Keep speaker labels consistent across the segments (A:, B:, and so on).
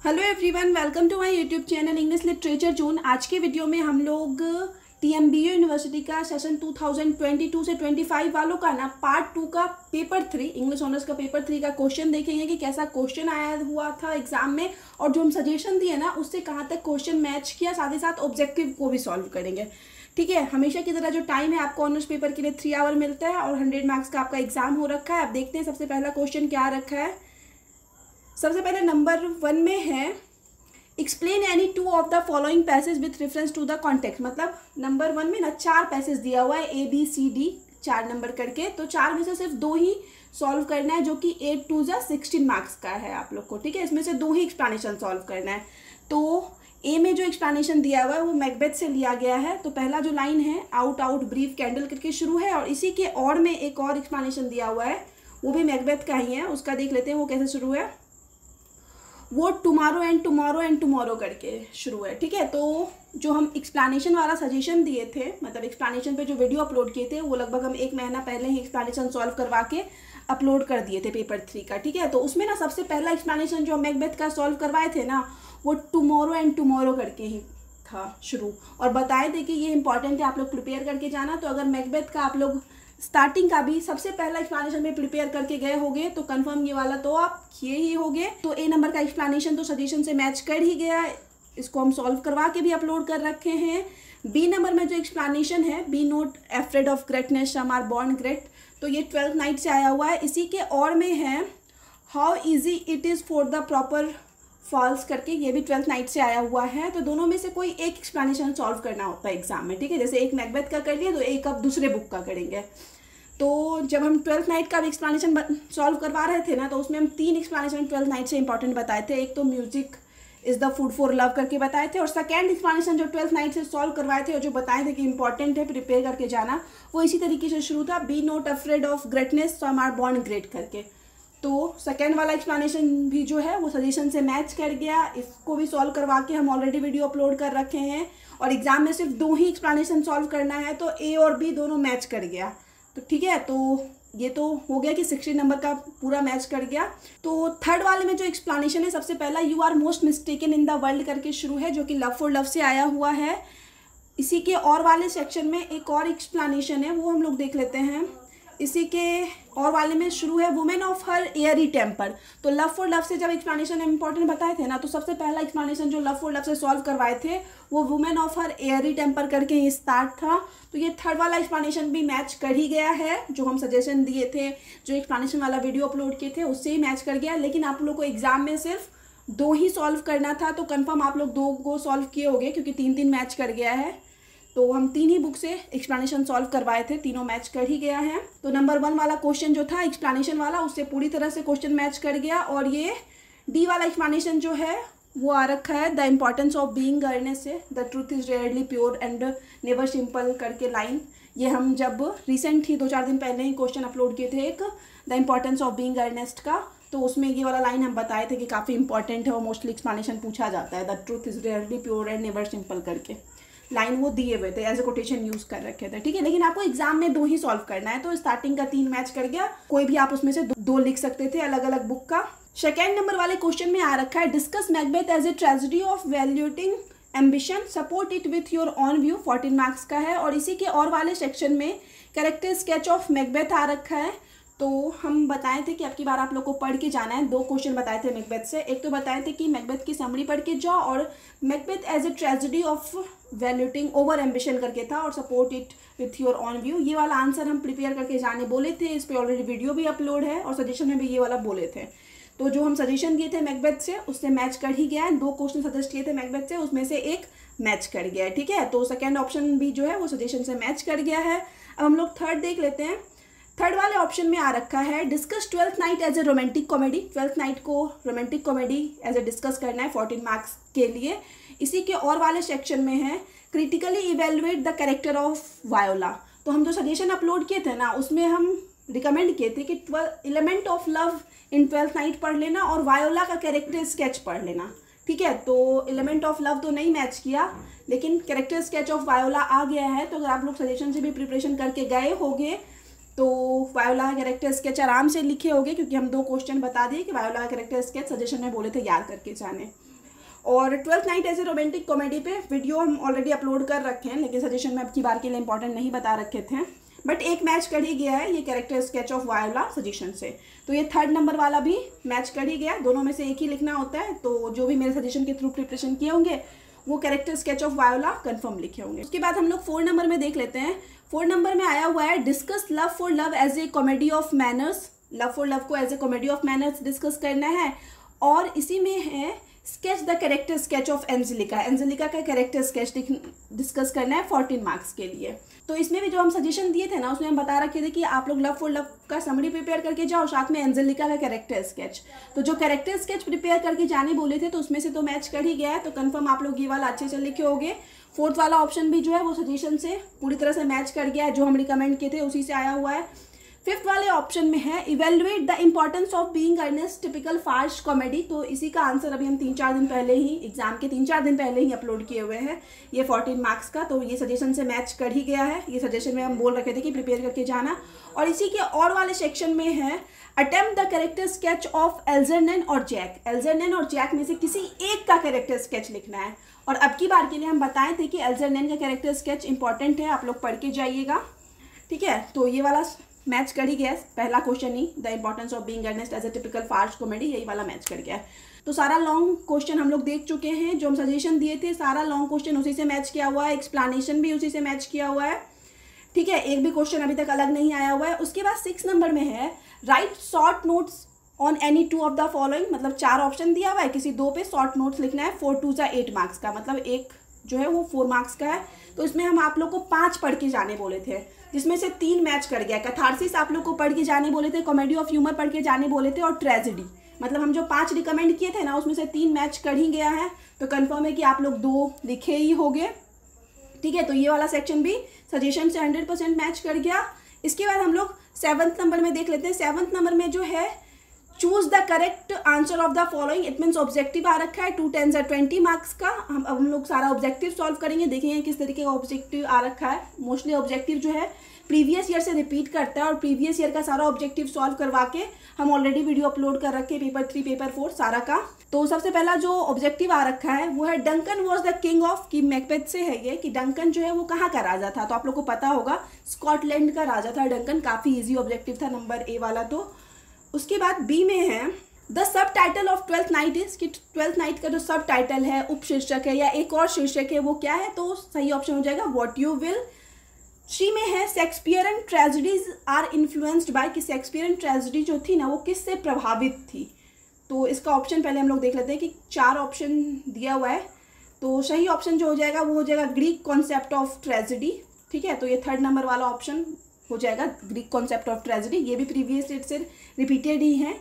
A: Hello everyone, welcome to my YouTube channel English literature zone. आज के video में हम लोग टीएमबीयू यूनिवर्सिटी का सेशन 2022 से 25 वालों का ना पार्ट 2 का पेपर 3 इंग्लिश ऑनर्स का पेपर 3 का क्वेश्चन देखेंगे कि कैसा क्वेश्चन आया हुआ था एग्जाम में और जो हम सजेशन दिए ना उससे कहाँ तक क्वेश्चन मैच किया, साथ ही साथ ऑब्जेक्टिव को भी सॉल्व करेंगे। ठीक है, हमेशा की तरह जो टाइम है आपको ऑनर्स पेपर के लिए 3 आवर मिलता है और 100 मार्क्स का आपका एग्जाम हो रखा है। अब देखते हैं सबसे पहला क्वेश्चन क्या रखा है। सबसे पहले नंबर 1 में है explain any 2 of the following passage with reference to the context. मतलब नंबर 1 में ना 4 पैसेज दिया हुआ है ABCD 4 नंबर करके, तो 4 में से सिर्फ 2 ही सॉल्व करना है जो कि 8 2 16 मार्क्स का है आप लोग को। ठीक है, इसमें से 2 ही एक्सप्लेनेशन सॉल्व करना है। तो ए में जो एक्सप्लेनेशन दिया हुआ है वो मैकबेथ से लिया गया है। तो पहला जो लाइन है आउट आउट ब्रीफ कैंडल करके शुरू है और इसी के और में एक और एक्सप्लेनेशन दिया हुआ है वो भी मैकबेथ का ही है, उसका देख लेते हैं वो कैसे शुरू है। वो टुमारो एंड टुमारो करके शुरू है। ठीक है, तो जो हम एक्सप्लेनेशन वाला सजेशन दिए थे, मतलब एक्सप्लेनेशन पे जो वीडियो अपलोड किए थे वो लगभग हम 1 महीना पहले ही एक्सप्लेनेशन सॉल्व करवा के अपलोड कर दिए थे पेपर 3 का। ठीक है, तो उसमें ना सबसे पहला एक्सप्लेनेशन जो मैकबेथ का सॉल्व करवाए थे ना वो टुमारो एंड टुमारो करके ही था शुरू, और बताए थे कि ये इंपॉर्टेंट है, आप लोग प्रिपेयर करके जाना। तो अगर मैकबेथ का आप लोग स्टार्टिंग का भी सबसे पहला एक्सप्लेनेशन में प्रिपेयर करके गए होंगे तो कंफर्म ये वाला तो आप किए ही होंगे। तो ए नंबर का एक्सप्लेनेशन तो सजेशन से मैच कर ही गया, इसको हम सॉल्व करवा के भी अपलोड कर रखे हैं। बी नंबर में जो एक्सप्लेनेशन है be not afraid of greatness some are born great, तो ये 12th नाइट से आया हुआ है। इसी के और में है how easy it is for the proper false करके, ये भी 12th नाइट से आया हुआ है। तो दोनों में से कोई एक एक्सप्लेनेशन सॉल्व करना होता है एग्जाम में। ठीक है, जैसे एक मैकबेथ का कर लिया तो एक अब दूसरे बुक का करेंगे। तो जब हम 12th नाइट का भी एक्सप्लेनेशन सॉल्व करवा रहे थे ना तो उसमें हम 3 एक्सप्लेनेशन 12th नाइट से इंपॉर्टेंट बताए थे। एक तो music is the food for love करके बताए थे, और सेकेंड एक्सप्लेनेशन जो 12th नाइट से सॉल्व करवाए थे और जो बताए थे कि इंपॉर्टेंट है प्रिपेयर करके जाना, वो इसी तरीके से शुरू था, be not afraid of greatness some are born great करके। तो सेकेंड वाला एक्सप्लेनेशन भी जो है वो सजेशन से मैच कर गया, इसको भी सॉल्व करवा के हम ऑलरेडी वीडियो अपलोड कर रखे हैं। और एग्जाम में सिर्फ 2 ही एक्सप्लेनेशन सॉल्व करना है तो ए और बी दोनों मैच कर गया। तो ठीक है, तो ये तो हो गया कि 60 नंबर का पूरा मैच कर गया। तो थर्ड वाले में जो एक्सप्लेनेशन है सबसे पहला you are most mistaken in the world करके शुरू है, जो कि लव फॉर लव से आया हुआ है। इसी के और वाले सेक्शन में एक और एक्सप्लेनेशन है वो हम लोग देख लेते हैं। इसी के और वाले में शुरू है women of her airy temper. तो लव फॉर लव से जब एक्सप्लेनेशन इंपॉर्टेंट बताए थे ना तो सबसे पहला एक्सप्लेनेशन जो लव फॉर लव से सॉल्व करवाए थे वो women of her airy temper करके ही स्टार्ट था। तो ये थर्ड वाला एक्सप्लेनेशन भी मैच कर ही गया है, जो हम सजेशन दिए थे, जो एक्सप्लेनेशन वाला वीडियो अपलोड किए थे उससे ही मैच कर गया। लेकिन आप लोग को एग्जाम में सिर्फ 2 ही सॉल्व करना था, तो कन्फर्म आप लोग 2 को सॉल्व किए होंगे क्योंकि 3 मैच कर गया है। तो हम 3 ही बुक से एक्सप्लेनेशन सॉल्व करवाए थे, तीनों मैच कर ही गया है। तो नंबर 1 वाला क्वेश्चन जो था एक्सप्लेनेशन वाला उससे पूरी तरह से क्वेश्चन मैच कर गया। और ये डी वाला एक्सप्लेनेशन जो है वो आ रखा है the importance of being earnest से, the truth is rarely pure and never simple करके लाइन, ये हम जब रिसेंट ही 2-4 दिन पहले ही क्वेश्चन अपलोड किए थे एक the importance of being earnest का, तो उसमें ये वाला लाइन हम बताए थे कि काफ़ी इंपॉर्टेंट है और मोस्टली एक्सप्लेनेशन पूछा जाता है, the truth is rarely pure and never simple करके लाइन वो दिए हुए थे, एज ए कोटेशन यूज कर रखे थे। ठीक है, लेकिन आपको एग्जाम में 2 ही सॉल्व करना है, तो स्टार्टिंग का 3 मैच कर गया, कोई भी आप उसमें से 2 लिख सकते थे अलग अलग बुक का। सेकेंड नंबर वाले क्वेश्चन में आ रखा है discuss Macbeth as a tragedy of vaulting ambition, support it with your own view, 14 marks का है। और इसी के और वाले सेक्शन में कैरेक्टर स्केच ऑफ मैकबेथ आ रखा है। तो हम बताए थे कि अब की बार आप लोग को पढ़ के जाना है। 2 क्वेश्चन बताए थे मैकबेथ से, एक तो बताए थे कि मैकबेथ की समरी पढ़ के जाओ और Macbeth as a tragedy of vaulting over ambition करके था, और support it with your own view, ये वाला आंसर हम प्रिपेयर करके जाने बोले थे। इस पर ऑलरेडी वीडियो भी अपलोड है और सजेशन में भी ये वाला बोले थे। तो जो हम सजेशन दिए थे मैकबेथ से उससे मैच कर ही गया है। 2 क्वेश्चन सजेस्ट किए थे मैकबेथ से, उसमें से एक मैच कर गया है। ठीक है, तो सेकेंड ऑप्शन भी जो है वो सजेशन से मैच कर गया है। अब हम लोग थर्ड देख लेते हैं। थर्ड वाले ऑप्शन में आ रखा है discuss 12th night as a romantic comedy, 12th night को romantic comedy as a discuss करना है 14 मार्क्स के लिए। इसी के और वाले सेक्शन में है critically evaluate the character of voila. तो हम जो सजेशन अपलोड किए थे ना उसमें हम रिकमेंड किए थे कि element of love in 12th night पढ़ लेना और वायोला का कैरेक्टर स्केच पढ़ लेना। ठीक है, तो एलिमेंट ऑफ लव तो नहीं मैच किया, लेकिन कैरेक्टर स्केच ऑफ वायोला आ गया है। तो अगर आप लोग सजेशन से भी प्रिपरेशन करके गए होंगे तो वायोला का कैरेक्टर स्केच आराम से लिखे होंगे, क्योंकि हम 2 क्वेश्चन बता दिए कि वायोला का कैरेक्टर स्केच सजेशन में बोले थे याद करके जाने। और 12th night as a romantic comedy पे वीडियो हम ऑलरेडी अपलोड कर रखे हैं, लेकिन सजेशन में अब की बार के लिए इंपॉर्टेंट नहीं बता रखे थे, बट एक मैच कर ही गया है ये character sketch of voila suggestion से। तो ये 3rd नंबर वाला भी मैच कर ही गया, दोनों में से एक ही लिखना होता है। तो जो भी मेरे सजेशन के थ्रू प्रिपरेशन किए होंगे वो character sketch of voila confirm लिखे होंगे। उसके बाद हम लोग 4 नंबर में देख लेते हैं। 4 नंबर में आया हुआ है discuss love for love as a comedy of manners. Love for love को as a comedy of manners discuss करना है, और इसी में है sketch the character sketch of Angelica. Angelica का कैरेक्टर स्केच डिस्कस करना है 14 मार्क्स के लिए। तो इसमें भी जो हम सजेशन दिए थे ना, उसमें हम बता रखे थे कि आप लोग लव फॉर लव का समरी प्रिपेयर करके जाओ, साथ में एंजेलिका का कैरेक्टर स्केच। तो जो कैरेक्टर स्केच प्रिपेयर करके जाने बोले थे तो उसमें से तो मैच कर ही गया है, तो कंफर्म आप लोग ये वाला अच्छे से लिखे होगे। 4th वाला ऑप्शन भी जो है वो सजेशन से पूरी तरह से मैच कर गया है, जो हम रिकमेंड किए थे उसी से आया हुआ है। 5th वाले ऑप्शन में है evaluate the importance of being earnest typical farce comedy. तो इसी का आंसर अभी हम 3-4 दिन पहले ही, एग्जाम के 3-4 दिन पहले ही अपलोड किए हुए हैं, ये 14 मार्क्स का। तो ये सजेशन से मैच कर ही गया है, ये सजेशन में हम बोल रखे थे कि प्रिपेयर करके जाना। और इसी के और वाले सेक्शन में है attempt the character sketch of Algernon और जैक। एल्जरनैन और जैक में से किसी एक का कैरेक्टर स्केच लिखना है। और अब की बार के लिए हम बताए थे कि एल्जरनैन का कैरेक्टर स्केच इंपॉर्टेंट है, आप लोग पढ़ के जाइएगा, ठीक है। तो ये वाला मैच कर ही गया, पहला क्वेश्चन ही, the importance of being earnest as a typical farce comedy, यही वाला मैच कर गया है। तो सारा लॉन्ग क्वेश्चन हम लोग देख चुके हैं, जो हम सजेशन दिए थे सारा लॉन्ग क्वेश्चन उसी से मैच किया हुआ है, एक्सप्लेनेशन भी उसी से मैच किया हुआ है, ठीक है। एक भी क्वेश्चन अभी तक अलग नहीं आया हुआ है। उसके बाद 6 नंबर में है right short notes on any 2 of the following. मतलब 4 ऑप्शन दिया हुआ है, किसी 2 पे शॉर्ट नोट्स लिखना है। 4 2 8 मार्क्स का, मतलब एक जो है वो 4 मार्क्स का है। तो इसमें हम आप लोग को 5 पढ़ के जाने बोले थे, जिसमें से 3 मैच कर गया। कैथारसिस आप लोग को पढ़ के जाने बोले थे, कॉमेडी ऑफ ह्यूमर पढ़ के जाने बोले थे, और ट्रेजेडी। मतलब हम जो 5 रिकमेंड किए थे ना, उसमें से 3 मैच कर ही गया है। तो कंफर्म है कि आप लोग 2 लिखे ही होंगे, ठीक है। तो ये वाला सेक्शन भी सजेशन से 100% मैच कर गया। इसके बाद हम लोग 7th नंबर में देख लेते हैं। 7th नंबर में जो है choose the correct answer of the following. It means objective आ रखा है 2 10 20 मार्क्स का। हम लोग सारा ऑब्जेक्टिव सॉल्व करेंगे, देखेंगे किस तरीके का ऑब्जेक्टिव आ रखा है। मोस्टली ऑब्जेक्टिव जो है प्रीवियस ईयर से रिपीट करता है, और प्रीवियस ईयर का सारा ऑब्जेक्टिव सॉल्व करवा के हम ऑलरेडी वीडियो अपलोड कर रखे पेपर 3 पेपर 4 सारा का। तो सबसे पहला जो ऑब्जेक्टिव आ रखा है वो है Duncan was the king of, कि मैकबेथ से है ये, कि डंकन जो है वो कहाँ का राजा था। तो आप लोग को पता होगा स्कॉटलैंड का राजा था डंकन। काफ़ी ईजी ऑब्जेक्टिव था नंबर ए वाला। तो उसके बाद बी में है the sub title of 12th night is, कि 12th नाइट का जो सब टाइटल है, उपशीर्षक है या एक और शीर्षक है, वो क्या है। तो सही ऑप्शन हो जाएगा व्हाट यू विल। सी में है Shakespearean tragedies are influenced by, कि शेक्सपियरन ट्रेजेडी जो थी ना वो किससे प्रभावित थी। तो इसका ऑप्शन पहले हम लोग देख लेते हैं कि 4 ऑप्शन दिया हुआ है। तो सही ऑप्शन जो हो जाएगा वो हो जाएगा ग्रीक कॉन्सेप्ट ऑफ ट्रेजेडी, ठीक है। तो ये 3rd नंबर वाला ऑप्शन हो जाएगा ग्रीक कॉन्सेप्ट ऑफ ट्रेजेडी। ये भी प्रीवियस ईयर से रिपीटेड ही है,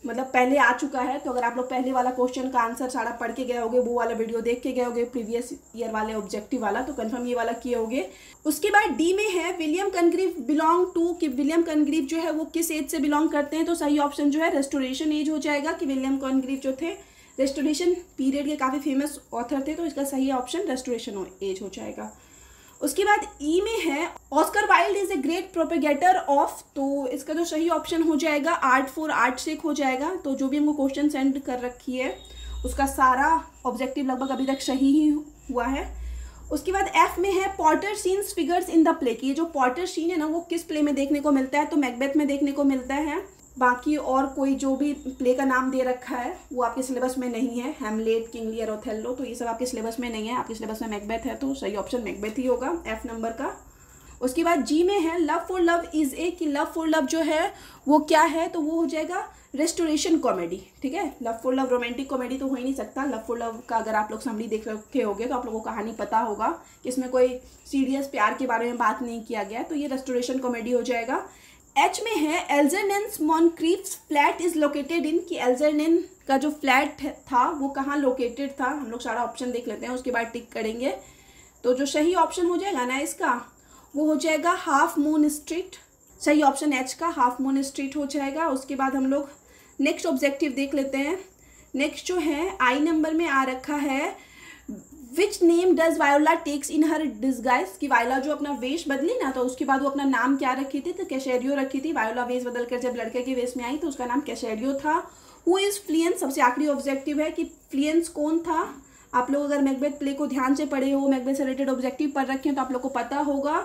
A: मतलब पहले आ चुका है। तो अगर आप लोग पहले वाला क्वेश्चन का आंसर सारा पढ़ के गए होगे, वो वाला वीडियो देख के गए होगे प्रीवियस ईयर वाले ऑब्जेक्टिव वाला, तो कंफर्म ये वाला किए होगे। उसके बाद डी में है विलियम कनग्रीव बिलोंग टू, कि विलियम कनग्रीव जो है वो किस एज से बिलोंग करते हैं। तो सही ऑप्शन जो है रेस्टोरेशन एज हो जाएगा, कि विलियम कनग्रीव जो थे रेस्टोरेशन पीरियड के काफ़ी फेमस ऑथर थे। तो इसका सही ऑप्शन रेस्टोरेशन एज हो जाएगा। उसके बाद ई में है Oscar Wilde is a great propagator of. तो इसका जो सही ऑप्शन हो जाएगा आर्ट फॉर आर्ट सेक हो जाएगा। तो जो भी हमको क्वेश्चन सेंड कर रखी है उसका सारा ऑब्जेक्टिव लगभग अभी तक सही ही हुआ है। उसके बाद एफ में है Potter scenes figures in the play, की ये जो पॉटर सीन है ना वो किस प्ले में देखने को मिलता है। तो मैकबेथ में देखने को मिलता है। बाकी और कोई जो भी प्ले का नाम दे रखा है वो आपके सिलेबस में नहीं है, हैमलेट, किंग लियर, ओथेलो, तो ये सब आपके सिलेबस में नहीं है। आपके सिलेबस में मैकबेथ है, तो सही ऑप्शन मैकबेथ ही होगा एफ नंबर का। उसके बाद जी में है love for love is a, कि लव फॉर लव जो है वो क्या है। तो वो हो जाएगा रेस्टोरेशन कॉमेडी, ठीक है। Love for love romantic comedy तो हो ही नहीं सकता। लव फॉर लव का अगर आप लोग समरी देख रखे होगे तो आप लोगों को कहानी पता होगा कि इसमें कोई सीरियस प्यार के बारे में बात नहीं किया गया, तो ये रेस्टोरेशन कॉमेडी हो जाएगा। एच में है एल्जरनेन्स मॉनक्रीफ्स फ्लैट इज लोकेटेड इन, कि एल्जरनेन का जो फ्लैट था वो कहाँ लोकेटेड था। हम लोग सारा ऑप्शन देख लेते हैं, उसके बाद टिक करेंगे। तो जो सही ऑप्शन हो जाएगा ना इसका वो हो जाएगा हाफ मून स्ट्रीट। सही ऑप्शन एच का हाफ मून स्ट्रीट हो जाएगा। उसके बाद हम लोग नेक्स्ट ऑब्जेक्टिव देख लेते हैं। नेक्स्ट जो है आई नंबर में आ रखा है which name does Viola take in her disguise, कि वायोला जो अपना वेश बदली ना तो उसके बाद वो अपना नाम क्या रखी थी। तो कैशेरियो रखी थी। वायोला वेश बदल कर जब लड़के के वेश में आई तो उसका नाम कैशेरियो था। हु इज़ फ्लियंस, सबसे आखिरी ऑब्जेक्टिव है कि फ्लियंस कौन था। आप लोग अगर मैकबेथ प्ले को ध्यान से पढ़े हो, मैकबेथ से रिलेटेड ऑब्जेक्टिव पढ़ रखे हैं, तो आप लोग को पता होगा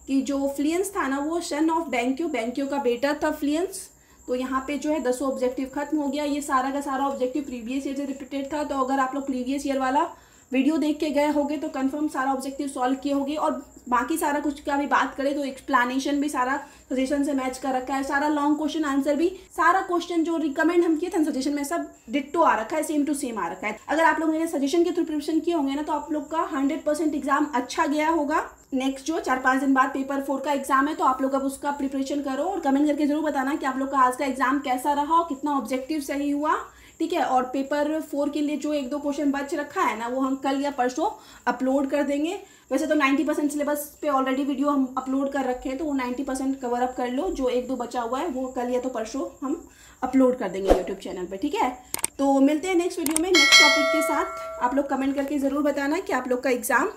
A: कि जो फ्लियंस था ना वो सन ऑफ बैंक्यो, बैंक्यो का बेटा था फ्लियंस। तो यहाँ पे जो है 10 ऑब्जेक्टिव खत्म हो गया। ये सारा का सारा ऑब्जेक्टिव प्रीवियस ईयर से रिपीटेड था, तो अगर आप लोग प्रीवियस ईयर वाला वीडियो देख के गए होगे तो कंफर्म सारा ऑब्जेक्टिव सॉल्व किए होंगे। और बाकी सारा कुछ का भी बात करें तो एक्सप्लेनेशन भी सारा सजेशन से मैच कर रखा है, सारा लॉन्ग क्वेश्चन आंसर भी, सारा क्वेश्चन जो रिकमेंड हम किए थे सजेशन में सब डिट्टो आ रखा है, सेम टू सेम आ रखा है। अगर आप लोग मेरे सजेशन के थ्रू प्रिपरेशन किए होंगे ना तो आप लोग का 100% एग्जाम अच्छा गया होगा। नेक्स्ट जो 4-5 दिन बाद पेपर 4 का एग्जाम है, तो आप लोग अब उसका प्रिपरेशन करो और कमेंट करके जरूर बताना कि आप लोग का आज का एग्जाम कैसा रहा और कितना ऑब्जेक्टिव सही हुआ, ठीक है। और पेपर 4 के लिए जो 1-2 क्वेश्चन बच रखा है ना वो हम कल या परसों अपलोड कर देंगे। वैसे तो 90% सिलेबस पे ऑलरेडी वीडियो हम अपलोड कर रखे हैं, तो वो 90% कवर अप कर लो। जो 1-2 बचा हुआ है वो कल या तो परसों हम अपलोड कर देंगे यूट्यूब चैनल पे, ठीक है। तो मिलते हैं नेक्स्ट वीडियो में नेक्स्ट टॉपिक के साथ। आप लोग कमेंट करके ज़रूर बताना कि आप लोग का एग्ज़ाम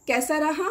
A: कैसा रहा।